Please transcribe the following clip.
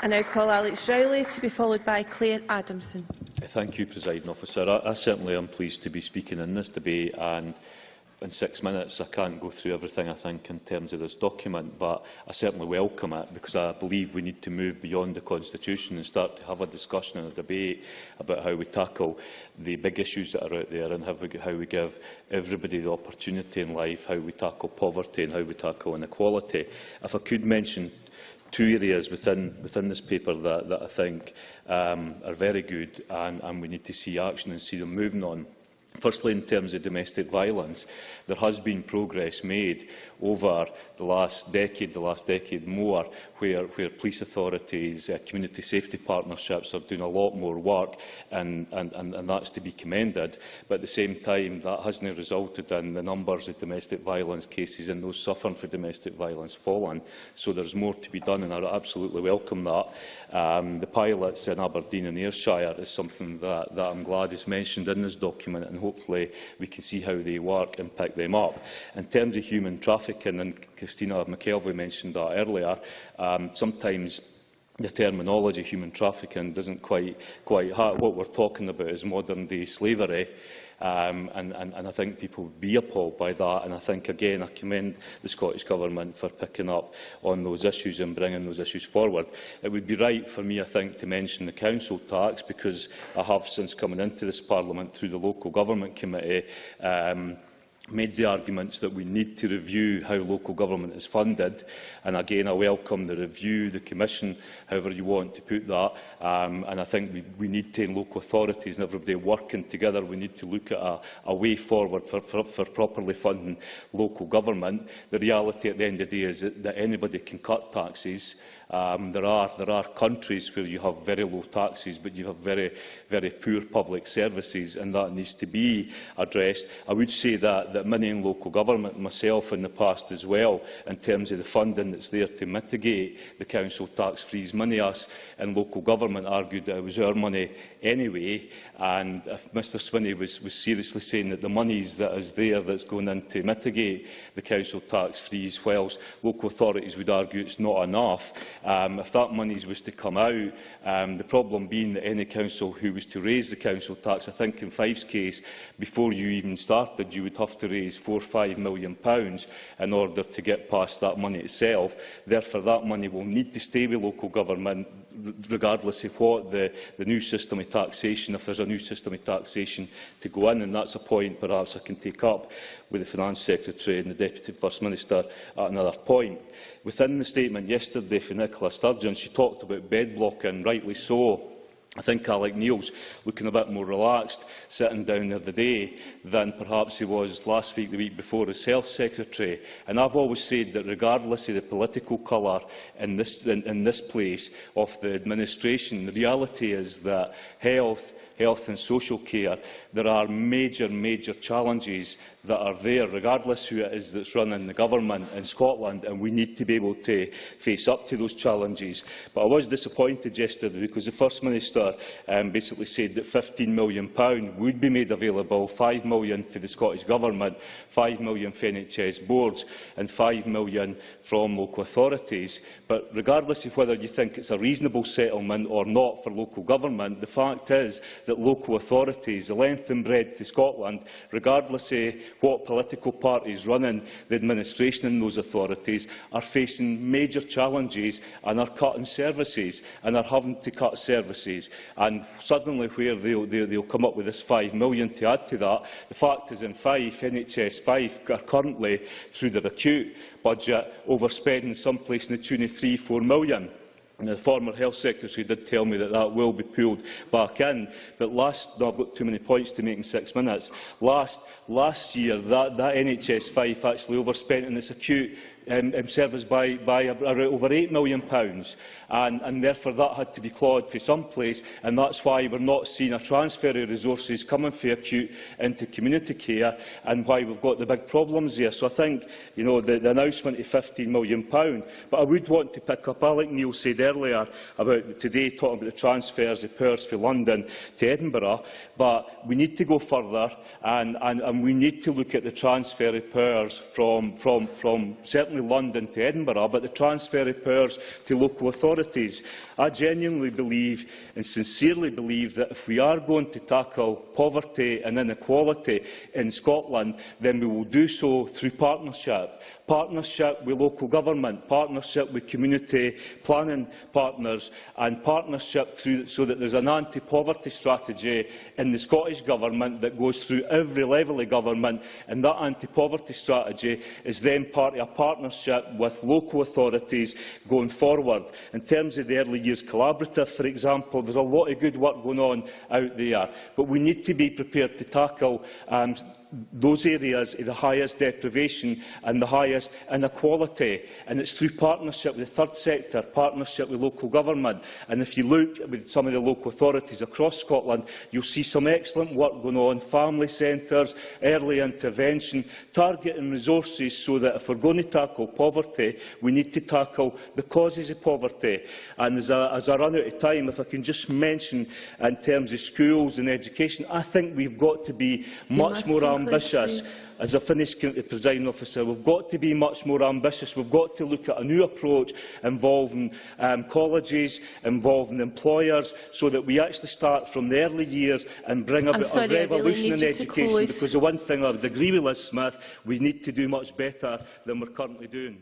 I now call Alex Rowley to be followed by Claire Adamson. Thank you, Presiding Officer. I certainly am pleased to be speaking in this debate, and in 6 minutes I can't go through everything I think in terms of this document, but I certainly welcome it because I believe we need to move beyond the Constitution and start to have a discussion and a debate about how we tackle the big issues that are out there and how we give everybody the opportunity in life, how we tackle poverty and how we tackle inequality. If I could mention two areas within this paper that I think are very good and we need to see action and see them moving on. Firstly, in terms of domestic violence, there has been progress made over the last decade more, where police authorities, community safety partnerships are doing a lot more work, and that's to be commended. But at the same time, that hasn't resulted in the numbers of domestic violence cases and those suffering from domestic violence falling. So there's more to be done, and I absolutely welcome that. The pilots in Aberdeen and Ayrshire is something that I'm glad is mentioned in this document, and hopefully we can see how they work and pick them up. In terms of human trafficking, and Christina McKelvey mentioned that earlier, sometimes the terminology human trafficking doesn't quite hit. What we're talking about is modern-day slavery. And I think people would be appalled by that, and I think, again, I commend the Scottish Government for picking up on those issues and bringing those issues forward. It would be right for me, I think, to mention the council tax, because I have, since coming into this Parliament through the Local Government Committee, made the arguments that we need to review how local government is funded, and again I welcome the review, the commission, however you want to put that, and I think we need to, in local authorities and everybody working together, we need to look at a way forward for properly funding local government. The reality at the end of the day is that anybody can cut taxes. There are countries where you have very low taxes, but you have very poor public services, and that needs to be addressed. I would say that money in local government, myself in the past as well, in terms of the funding that's there to mitigate the council tax freeze, money us in local government argued that it was our money anyway, and if Mr Swinney was seriously saying that the money that is there that's going in to mitigate the council tax freeze, whilst local authorities would argue it's not enough, if that money was to come out, the problem being that any council who was to raise the council tax, I think in Fife's case, before you even started, you would have to raise £4 or £5 million in order to get past that money itself. Therefore, that money will need to stay with local government, regardless of what the new system of taxation, if there's a new system of taxation to go in, and that's a point perhaps I can take up with the Finance Secretary and the Deputy First Minister at another point. Within the statement yesterday from Nicola Sturgeon, she talked about bed blocking, rightly so. I think Alec Neil's looking a bit more relaxed sitting down there today than perhaps he was last week, the week before, as Health Secretary. And I've always said that regardless of the political colour in this place of the administration, the reality is that health and social care, there are major challenges that are there, regardless who it is that's running the government in Scotland, and we need to be able to face up to those challenges. But I was disappointed yesterday because the First Minister basically said that £15 million would be made available, £5 million to the Scottish Government, £5 million for NHS boards and £5 million from local authorities. But regardless of whether you think it's a reasonable settlement or not for local government, the fact is that local authorities, the length and breadth of Scotland, regardless of what political parties running the administration in those authorities, are facing major challenges and are cutting services and are having to cut services. And suddenly, where they'll come up with this £5 million to add to that, the fact is in Fife, NHS Fife are currently, through their acute budget, overspending someplace in the tune of £3 or £4 million. The former Health Secretary did tell me that that will be pulled back in. But no, I've got too many points to make in 6 minutes. Last year, that NHS Fife actually overspent in its acute service by over £8 million, and therefore that had to be clawed from someplace, and that's why we're not seeing a transfer of resources coming from acute into community care, and why we've got the big problems there. So I think, you know, the announcement of £15 million, but I would want to pick up, Alec Neil said earlier about today talking about the transfers of powers from London to Edinburgh, but we need to go further, and we need to look at the transfer of powers from certainly certainly London to Edinburgh, but the transfer of powers to local authorities. I genuinely believe and sincerely believe that if we are going to tackle poverty and inequality in Scotland, then we will do so through partnership. Partnership with local government, partnership with community planning partners, and partnership so that there is an anti-poverty strategy in the Scottish Government that goes through every level of government, and that anti-poverty strategy is then part of a partnership with local authorities going forward. In terms of the Early Years Collaborative, for example, there is a lot of good work going on out there, but we need to be prepared to tackle those areas of the highest deprivation and the highest inequality, and it's through partnership with the third sector, partnership with local government. And if you look with some of the local authorities across Scotland, you'll see some excellent work going on, family centres, early intervention, targeting resources so that if we're going to tackle poverty, we need to tackle the causes of poverty. And as I run out of time, if I can just mention in terms of schools and education, I think we've got to be much more ambitious. As I finish, Presiding Officer, we've got to be much more ambitious. We've got to look at a new approach involving colleges, involving employers, so that we actually start from the early years and bring about a revolution in education. Because the one thing I would agree with Liz Smith, we need to do much better than we're currently doing.